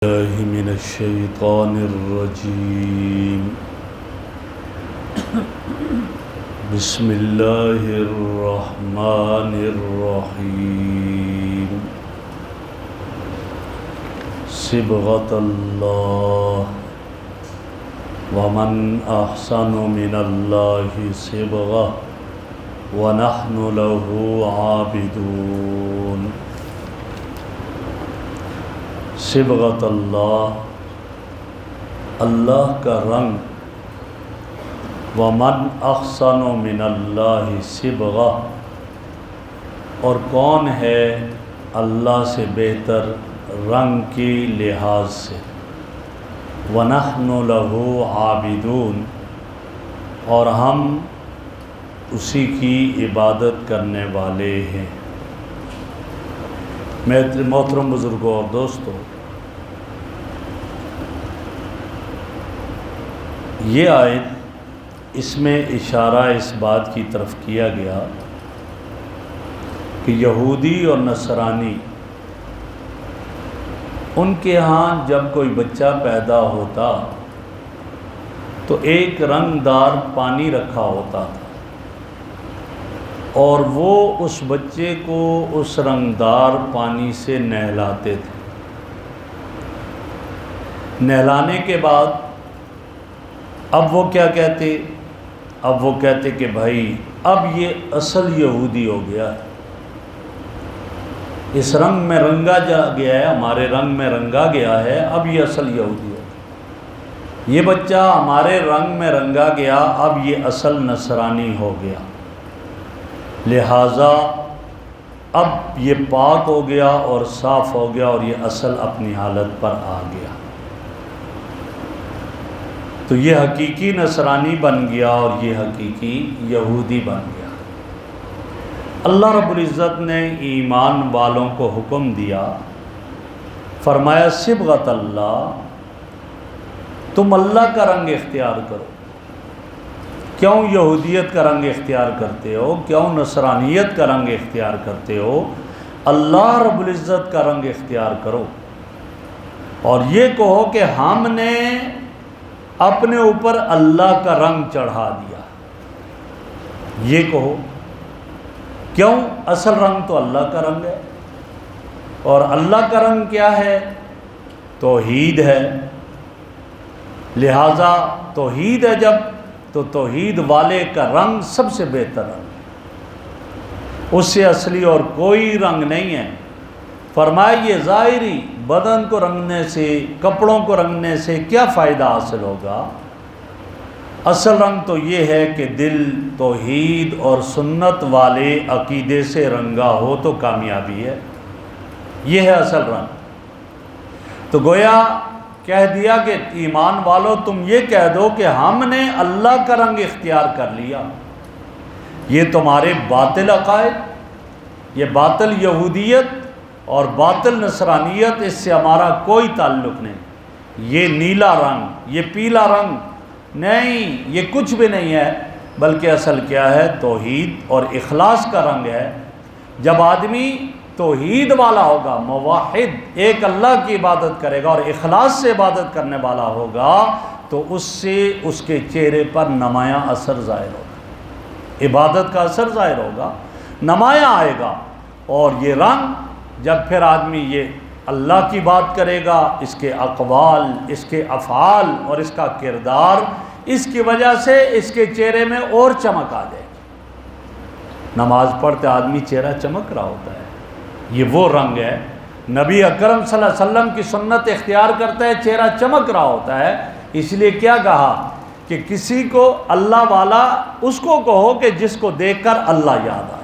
الله من الشيطان الرجيم. بسم الله الرحمن الرحيم. صبغة الله ومن أحسن من الله صبغة ونحن له عابدون. صبغت اللہ، اللہ کا رنگ، ومن احسن من اللہ صبغہ، اور کون ہے اللہ سے بہتر رنگ کی لحاظ سے، وَنَحْنُ لَهُ عَابِدُونَ، اور ہم اسی کی عبادت کرنے والے ہیں۔ محترم بزرگوں اور دوستوں، یہ آیت، اس میں اشارہ اس بات کی طرف کیا گیا کہ یہودی اور نصرانی، ان کے ہاں جب کوئی بچہ پیدا ہوتا تو ایک رنگ دار پانی رکھا ہوتا تھا، اور وہ اس بچے کو اس رنگدار پانی سے نہلاتے تھے۔ نہلانے کے بعد اب وہ کیا کہتے؟ اب وہ کہتے کہ بھائی اب یہ اصل یہودی ہو گیا ہے، اس رنگ میں رنگا جا گیا ہے، ہمارے رنگ میں رنگا گیا ہے، اب یہ اصل یہودی ہو گیا۔ یہ بچہ ہمارے رنگ میں رنگا گیا، اب یہ اصل نصرانی ہو گیا، لہٰذا اب یہ پاک ہو گیا اور صاف ہو گیا، اور یہ اصل اپنی حالت پر آ گیا۔ تو یہ حقیقی نصرانی بن گیا اور یہ حقیقی یہودی بن گیا۔ اللہ رب العزت نے ایمان والوں کو حکم دیا، فرمایا صبغت اللہ، تم اللہ کا رنگ اختیار کرو۔ کیوں یہودیت کا رنگ اختیار کرتے ہو؟ کیوں نصرانیت کا رنگ اختیار کرتے ہو؟ اللہ رب العزت کا رنگ اختیار کرو، اور یہ کہو کہ ہم نے اپنے اوپر اللہ کا رنگ چڑھا دیا۔ یہ کہو، کیوں؟ اصل رنگ تو اللہ کا رنگ ہے، اور اللہ کا رنگ کیا ہے؟ توحید ہے۔ لہٰذا توحید ہے جب، تو توحید والے کا رنگ سب سے بہتر رنگ، اس سے اصلی اور کوئی رنگ نہیں ہے۔ فرمایا یہ ظاہری بدن کو رنگنے سے، کپڑوں کو رنگنے سے کیا فائدہ حاصل ہوگا؟ اصل رنگ تو یہ ہے کہ دل توحید اور سنت والے عقیدے سے رنگا ہو تو کامیابی ہے، یہ ہے اصل رنگ۔ تو گویا کہہ دیا کہ ایمان والو تم یہ کہہ دو کہ ہم نے اللہ کا رنگ اختیار کر لیا۔ یہ تمہارے باطل عقائد، یہ باطل یہودیت اور باطل نصرانیت، اس سے ہمارا کوئی تعلق نہیں۔ یہ نیلا رنگ، یہ پیلا رنگ نہیں، یہ کچھ بھی نہیں ہے، بلکہ اصل کیا ہے؟ توحید اور اخلاص کا رنگ ہے۔ جب آدمی توحید والا ہوگا، موحد، ایک اللہ کی عبادت کرے گا اور اخلاص سے عبادت کرنے والا ہوگا، تو اس سے اس کے چہرے پر نمایاں اثر ظاہر ہوگا، عبادت کا اثر ظاہر ہوگا، نمایاں آئے گا۔ اور یہ رنگ جب پھر آدمی یہ اللہ کی بات کرے گا، اس کے اقوال، اس کے افعال اور اس کا کردار، اس کی وجہ سے اس کے چہرے میں اور چمک آ جائے گی۔ نماز پڑھتے آدمی چہرہ چمک رہا ہوتا ہے، یہ وہ رنگ ہے۔ نبی اکرم صلی اللہ علیہ وسلم کی سنت اختیار کرتا ہے، چہرہ چمک رہا ہوتا ہے۔ اس لیے کیا کہا کہ کسی کو اللہ والا اس کو کہو کہ جس کو دیکھ کر اللہ یاد آ جائے،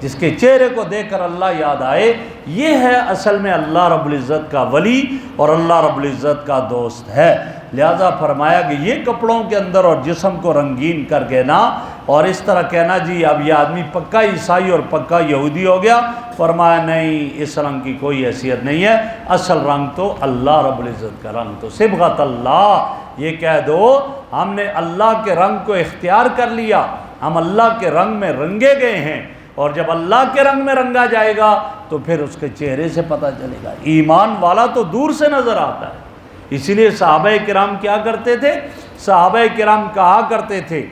جس کے چہرے کو دیکھ کر اللہ یاد آئے، یہ ہے اصل میں اللہ رب العزت کا ولی اور اللہ رب العزت کا دوست ہے۔ لہذا فرمایا کہ یہ کپڑوں کے اندر اور جسم کو رنگین کر کے نا، اور اس طرح کہنا جی اب یہ آدمی پکا عیسائی اور پکا یہودی ہو گیا، فرمایا نہیں، اس رنگ کی کوئی حیثیت نہیں ہے، اصل رنگ تو اللہ رب العزت کا رنگ۔ تو صبغت اللہ، یہ کہہ دو ہم نے اللہ کے رنگ کو اختیار کر لیا، ہم اللہ کے رنگ میں رنگے گئے ہیں، اور جب اللہ کے رنگ میں رنگا جائے گا تو پھر اس کے چہرے سے پتہ چلے گا۔ ایمان والا تو دور سے نظر آتا ہے، اسی لیے صحابہ کرام کیا کرتے تھے؟ صحابہ کرام کہا کرتے تھے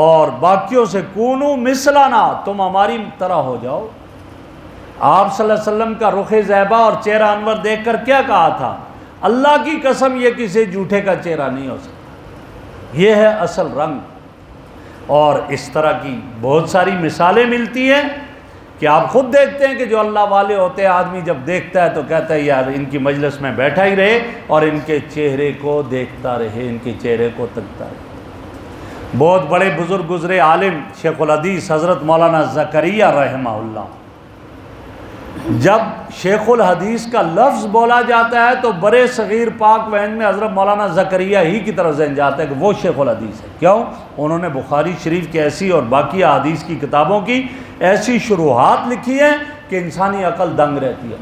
اور باقیوں سے کونو مثلنا، تم ہماری طرح ہو جاؤ۔ آپ صلی اللہ علیہ وسلم کا رخ زیبا اور چہرہ انور دیکھ کر کیا کہا تھا؟ اللہ کی قسم یہ کسی جھوٹے کا چہرہ نہیں ہو سکتا، یہ ہے اصل رنگ۔ اور اس طرح کی بہت ساری مثالیں ملتی ہیں کہ آپ خود دیکھتے ہیں کہ جو اللہ والے ہوتے ہیں، آدمی جب دیکھتا ہے تو کہتا ہے یار ان کی مجلس میں بیٹھا ہی رہے اور ان کے چہرے کو دیکھتا رہے، ان کے چہرے کو تکتا رہے۔ بہت بڑے بزرگ گزرے عالم شیخ الحدیث حضرت مولانا زکریا رحمہ اللہ، جب شیخ الحدیث کا لفظ بولا جاتا ہے تو برے صغیر پاک و ہند میں حضرت مولانا زکریا ہی کی طرف ذہن جاتا ہے کہ وہ شیخ الحدیث ہے۔ کیوں؟ انہوں نے بخاری شریف کی ایسی اور باقی احادیث کی کتابوں کی ایسی شروحات لکھی ہیں کہ انسانی عقل دنگ رہتی ہے۔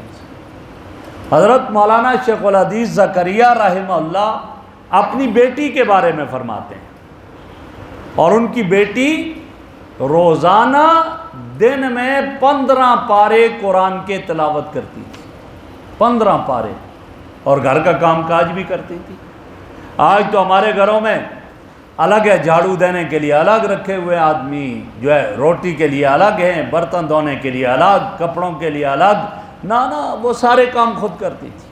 حضرت مولانا شیخ الحدیث زکریا رحمہ اللہ اپنی بیٹی کے بارے میں فرماتے ہیں، اور ان کی بیٹی روزانہ دن میں 15 پارے قرآن کے تلاوت کرتی تھی، 15 پارے، اور گھر کا کام کاج بھی کرتی تھی۔ آج تو ہمارے گھروں میں الگ ہے، جھاڑو دینے کے لیے الگ رکھے ہوئے آدمی، جو ہے روٹی کے لیے الگ ہیں، برتن دھونے کے لیے الگ، کپڑوں کے لیے الگ۔ نا وہ سارے کام خود کرتی تھی،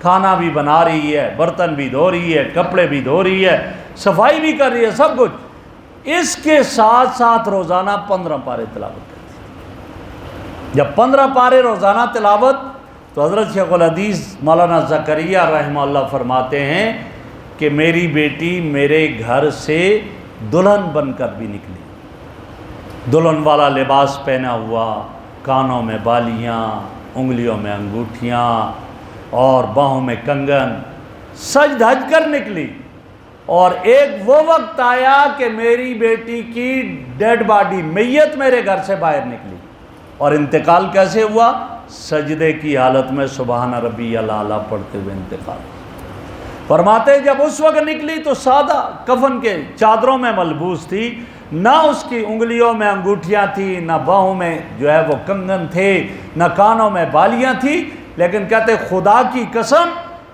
کھانا بھی بنا رہی ہے، برتن بھی دھو رہی ہے، کپڑے بھی دھو رہی ہے، صفائی بھی کر رہی ہے، سب کچھ۔ اس کے ساتھ ساتھ روزانہ 15 پارے تلاوت کرتی ہے۔ جب 15 پارے روزانہ تلاوت، تو حضرت شیخ الحدیث مولانا زکریا رحمہ اللہ فرماتے ہیں کہ میری بیٹی میرے گھر سے دلہن بن کر بھی نکلی، دلہن والا لباس پہنا ہوا، کانوں میں بالیاں، انگلیوں میں انگوٹھیاں اور باہوں میں کنگن، سج دھج کر نکلی۔ اور ایک وہ وقت آیا کہ میری بیٹی کی ڈیڈ باڈی، میت میرے گھر سے باہر نکلی، اور انتقال کیسے ہوا؟ سجدے کی حالت میں سبحان ربی الاعلیٰ پڑھتے ہوئے انتقال۔ فرماتے جب اس وقت نکلی تو سادہ کفن کے چادروں میں ملبوس تھی، نہ اس کی انگلیوں میں انگوٹھیاں تھیں، نہ باہوں میں جو ہے وہ کنگن تھے، نہ کانوں میں بالیاں تھیں، لیکن کہتے خدا کی قسم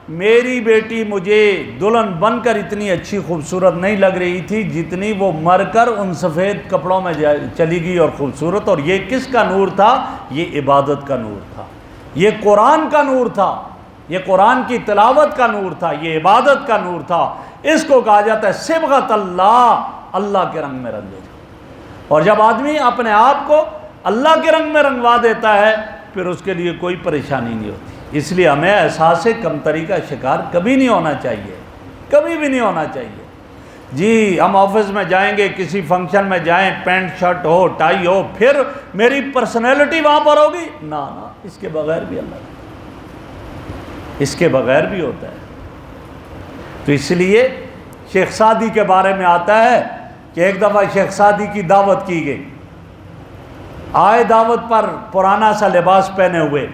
میری بیٹی مجھے دلہن بن کر اتنی اچھی خوبصورت نہیں لگ رہی تھی جتنی وہ مر کر ان سفید کپڑوں میں چلی گئی اور خوبصورت۔ اور یہ کس کا نور تھا؟ یہ عبادت کا نور تھا، یہ قرآن کا نور تھا، یہ قرآن کی تلاوت کا نور تھا، یہ عبادت کا نور تھا۔ اس کو کہا جاتا ہے صبغت اللہ، اللہ کے رنگ میں رنگے جاؤ۔ اور جب آدمی اپنے آپ کو اللہ کے رنگ میں رنگوا دیتا ہے پھر اس کے لیے کوئی پریشانی نہیں ہوتی۔ اس لیے ہمیں احساس کمتری کا شکار کبھی نہیں ہونا چاہیے، کبھی بھی نہیں ہونا چاہیے۔ جی ہم آفس میں جائیں گے، کسی فنکشن میں جائیں، پینٹ شرٹ ہو، ٹائی ہو، پھر میری پرسنالٹی وہاں پر ہوگی؟ نہ اس کے بغیر بھی اللہ، اس کے بغیر بھی ہوتا ہے۔ تو اس لیے شیخ سعدی کے بارے میں آتا ہے کہ ایک دفعہ شیخ سعدی کی دعوت کی گئی، آئے دعوت پر پرانا سا لباس پہنے ہوئے،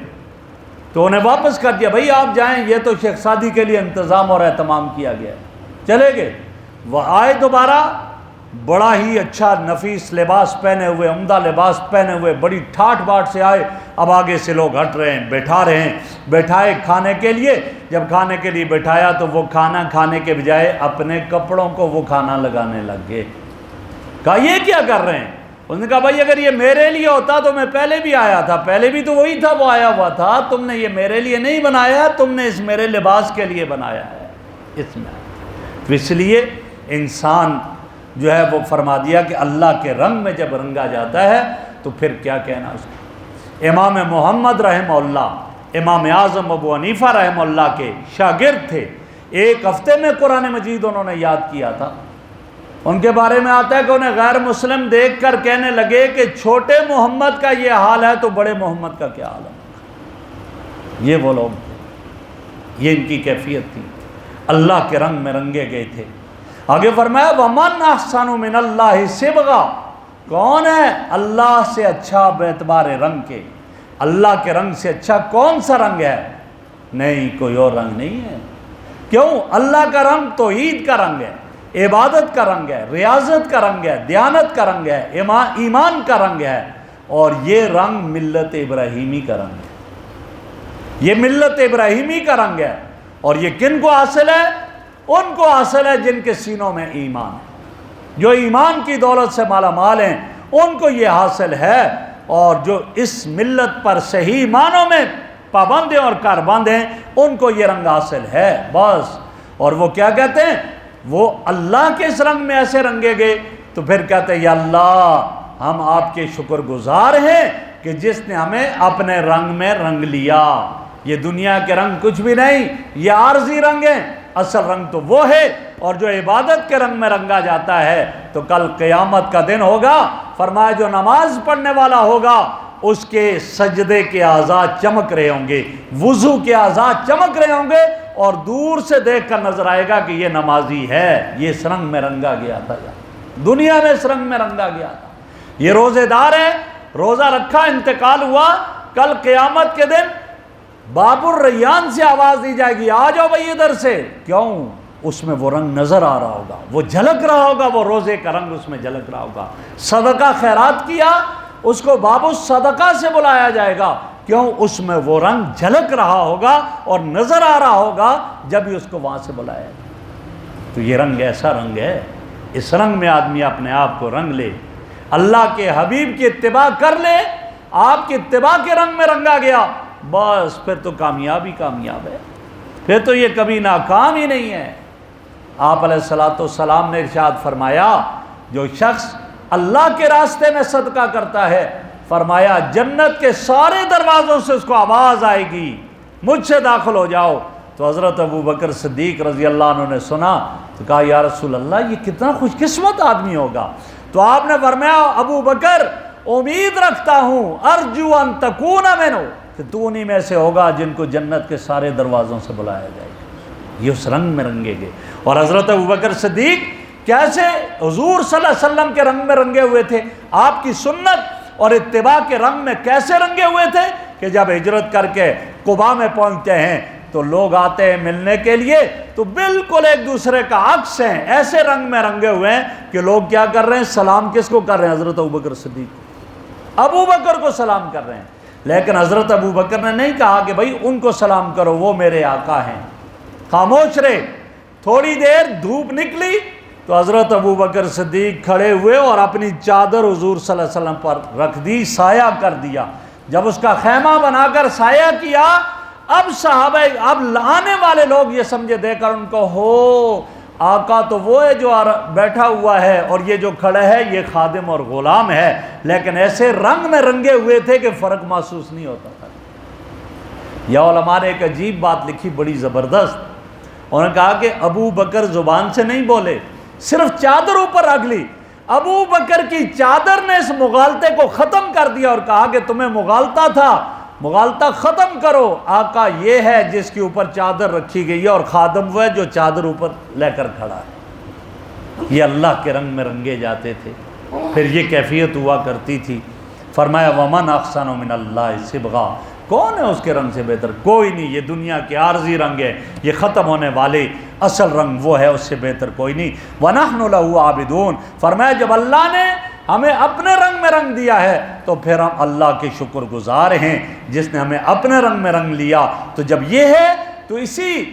تو انہیں واپس کر دیا، بھائی آپ جائیں، یہ تو شیخ سعدی کے لیے انتظام اور اہتمام کیا گیا ہے، چلے گئے۔ وہ آئے دوبارہ بڑا ہی اچھا نفیس لباس پہنے ہوئے، عمدہ لباس پہنے ہوئے، بڑی ٹھاٹ باٹ سے آئے۔ اب آگے سے لوگ ہٹ رہے ہیں، بیٹھا رہے ہیں، بیٹھائے کھانے کے لیے۔ جب کھانے کے لیے بیٹھایا تو وہ کھانا کھانے کے بجائے اپنے کپڑوں کو وہ کھانا لگانے لگ گئے۔ کہا یہ کیا کر رہے ہیں؟ اس نے کہا بھائی اگر یہ میرے لیے ہوتا تو میں پہلے بھی آیا تھا، پہلے بھی تو وہی تھا، وہ آیا ہوا تھا، تم نے یہ میرے لیے نہیں بنایا، تم نے اس میرے لباس کے لیے بنایا ہے۔ اس میں تو اس لیے انسان جو ہے وہ فرما دیا کہ اللہ کے رنگ میں جب رنگا جاتا ہے تو پھر کیا کہنا اس کو۔ امام محمد رحمہ اللہ، امام اعظم ابو حنیفہ رحمہ اللہ کے شاگرد تھے، ایک ہفتے میں قرآن مجید انہوں نے یاد کیا تھا۔ ان کے بارے میں آتا ہے کہ انہیں غیر مسلم دیکھ کر کہنے لگے کہ چھوٹے محمد کا یہ حال ہے تو بڑے محمد کا کیا حال ہے۔ یہ وہ لوگ تھے، یہ ان کی کیفیت تھی، اللہ کے رنگ میں رنگے گئے تھے۔ آگے فرمایا وَمَنْ أَحْسَنُ مِنَ اللَّهِ صِبْغًا، کون ہے اللہ سے اچھا باعتبار رنگ کے؟ اللہ کے رنگ سے اچھا کون سا رنگ ہے؟ نہیں، کوئی اور رنگ نہیں ہے۔ کیوں؟ اللہ کا رنگ توحید کا رنگ ہے، عبادت کا رنگ ہے، ریاضت کا رنگ ہے، دیانت کا رنگ ہے، ایمان کا رنگ ہے۔ اور یہ رنگ ملت ابراہیمی کا رنگ ہے، یہ ملت ابراہیمی کا رنگ ہے۔ اور یہ کن کو حاصل ہے؟ ان کو حاصل ہے جن کے سینوں میں ایمان ہے، جو ایمان کی دولت سے مالا مال ہیں، ان کو یہ حاصل ہے۔ اور جو اس ملت پر صحیح معنوں میں پابند ہیں اور کاربند ہیں، ان کو یہ رنگ حاصل ہے بس۔ اور وہ کیا کہتے ہیں؟ وہ اللہ کے اس رنگ میں ایسے رنگے گئے تو پھر کہتے ہیں یا اللہ ہم آپ کے شکر گزار ہیں کہ جس نے ہمیں اپنے رنگ میں رنگ لیا۔ یہ دنیا کے رنگ کچھ بھی نہیں، یہ عارضی رنگ ہیں، اصل رنگ تو وہ ہے۔ اور جو عبادت کے رنگ میں رنگا جاتا ہے تو کل قیامت کا دن ہوگا، فرمایا جو نماز پڑھنے والا ہوگا اس کے سجدے کے اعضاء چمک رہے ہوں گے، وضو کے اعضاء چمک رہے ہوں گے، اور دور سے دیکھ کر نظر آئے گا کہ یہ نمازی ہے، یہ اس رنگ میں رنگا گیا تھا، دنیا میں اس رنگ میں رنگا گیا تھا۔ یہ روزے دار ہے، روزہ رکھا، انتقال ہوا، کل قیامت کے دن باب الریان سے آواز دی جائے گی آ جاؤ بھائی ادھر سے، کیوں؟ اس میں وہ رنگ نظر آ رہا ہوگا، وہ جھلک رہا ہوگا، وہ روزے کا رنگ اس میں جھلک رہا ہوگا۔ صدقہ خیرات کیا، اس کو باب الصدقہ سے بلایا جائے گا، کیوں؟ اس میں وہ رنگ جھلک رہا ہوگا اور نظر آ رہا ہوگا جب ہی اس کو وہاں سے بلایا گا۔ تو یہ رنگ ایسا رنگ ہے، اس رنگ میں آدمی اپنے آپ کو رنگ لے، اللہ کے حبیب کی اتباع کر لے، آپ کی اتباع کے رنگ میں رنگا گیا، بس پھر تو کامیاب ہے، پھر تو یہ کبھی ناکام ہی نہیں ہے۔ آپ علیہ الصلوۃ نے ارشاد فرمایا جو شخص اللہ کے راستے میں صدقہ کرتا ہے، فرمایا جنت کے سارے دروازوں سے اس کو آواز آئے گی مجھ سے داخل ہو جاؤ۔ تو حضرت ابو بکر صدیق رضی اللہ عنہ نے سنا تو کہا یا رسول اللہ یہ کتنا خوش قسمت آدمی ہوگا۔ تو آپ نے فرمایا ابو بکر امید رکھتا ہوں ارجو ان تکون منہ، کہ تو انہی میں سے ہوگا جن کو جنت کے سارے دروازوں سے بلایا جائے گا۔ یہ اس رنگ میں رنگے گئے۔ اور حضرت ابوبکر صدیق کیسے حضور صلی اللہ علیہ وسلم کے رنگ میں رنگے ہوئے تھے، آپ کی سنت اور اتباع کے رنگ میں کیسے رنگے ہوئے تھے کہ جب ہجرت کر کے قباء میں پہنچتے ہیں تو لوگ آتے ہیں ملنے کے لیے تو بالکل ایک دوسرے کا عکس ہیں، ایسے رنگ میں رنگے ہوئے ہیں کہ لوگ کیا کر رہے ہیں؟ سلام کس کو کر رہے ہیں؟ حضرت ابوبکر صدیق، ابوبکر کو سلام کر رہے ہیں۔ لیکن حضرت ابوبکر نے نہیں کہا کہ بھائی ان کو سلام کرو، وہ میرے آقا ہیں، خاموش رہے۔ تھوڑی دیر دھوپ نکلی تو حضرت ابوبکر صدیق کھڑے ہوئے اور اپنی چادر حضور صلی اللہ علیہ وسلم پر رکھ دی، سایہ کر دیا۔ جب اس کا خیمہ بنا کر سایہ کیا، اب صحابہ، اب آنے والے لوگ یہ سمجھے دے کر ان کو، ہو آقا تو وہ ہے جو بیٹھا ہوا ہے اور یہ جو کھڑا ہے یہ خادم اور غلام ہے، لیکن ایسے رنگ میں رنگے ہوئے تھے کہ فرق محسوس نہیں ہوتا تھا۔ یا علماء نے ایک عجیب بات لکھی بڑی زبردست، انہوں نے کہا کہ ابو بکر زبان سے نہیں بولے، صرف چادر اوپر رکھ لی، ابو بکر کی چادر نے اس مغالطے کو ختم کر دیا اور کہا کہ تمہیں مغالطہ تھا، مغالطہ ختم کرو، آقا یہ ہے جس کے اوپر چادر رکھی گئی ہے اور خادم وہ ہے جو چادر اوپر لے کر کھڑا ہے۔ یہ اللہ کے رنگ میں رنگے جاتے تھے، پھر یہ کیفیت ہوا کرتی تھی۔ فرمایا ومن احسن من اللہ صبغا، کون ہے اس کے رنگ سے بہتر؟ کوئی نہیں، یہ دنیا کے عارضی رنگ ہے، یہ ختم ہونے والے، اصل رنگ وہ ہے، اس سے بہتر کوئی نہیں۔ وَنَحْنُ لَهُ عَابِدُونَ، فرمایا جب اللہ نے ہمیں اپنے رنگ میں رنگ دیا ہے تو پھر ہم اللہ کے شکر گزار ہیں جس نے ہمیں اپنے رنگ میں رنگ لیا۔ تو جب یہ ہے تو اسی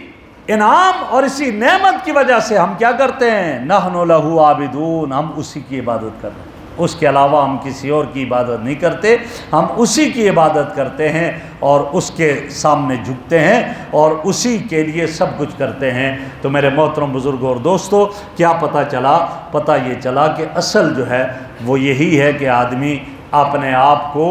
انعام اور اسی نعمت کی وجہ سے ہم کیا کرتے ہیں؟ نحن لہ عابدون، ہم اسی کی عبادت کر رہے ہیں، اس کے علاوہ ہم کسی اور کی عبادت نہیں کرتے، ہم اسی کی عبادت کرتے ہیں اور اس کے سامنے جھکتے ہیں اور اسی کے لیے سب کچھ کرتے ہیں۔ تو میرے محترم بزرگوں اور دوستو، کیا پتہ چلا؟ پتہ یہ چلا کہ اصل جو ہے وہ یہی ہے کہ آدمی اپنے آپ کو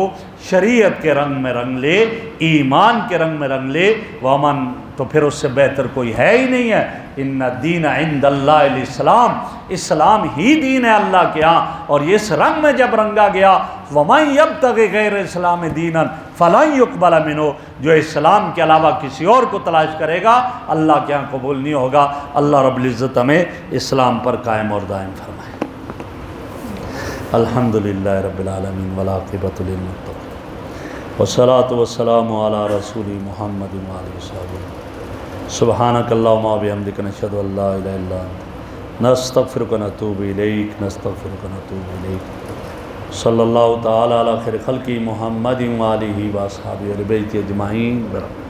شریعت کے رنگ میں رنگ لے، ایمان کے رنگ میں رنگ لے، ومن، تو پھر اس سے بہتر کوئی ہے ہی نہیں ہے۔ ان الدین عند اللہ الاسلام، اسلام ہی دین ہے اللہ کے ہاں، اور اس رنگ میں جب رنگا گیا، ومن یبتغی غیر اسلام دینا فلن یقبل منہ، جو اسلام کے علاوہ کسی اور کو تلاش کرے گا اللہ کے ہاں قبول نہیں ہوگا۔ اللہ رب العزت ہمیں اسلام پر قائم اور دائم فرمائے۔ الحمدللہ رب العالمین والعاقبۃ للمتقین والصلاۃ والسلام علی رسول محمد وآلہ وصحبہ۔ سبحانک اللہم وبحمدک، نشہد ان لا الہ الا انت، نستغفرک ونتوب الیک، نستغفرک ونتوب الیک۔ صلی اللہ تعالی علی خیر خلقی محمد و آلہ و اصحابہ و بیتہ اجمعین برحمتہ۔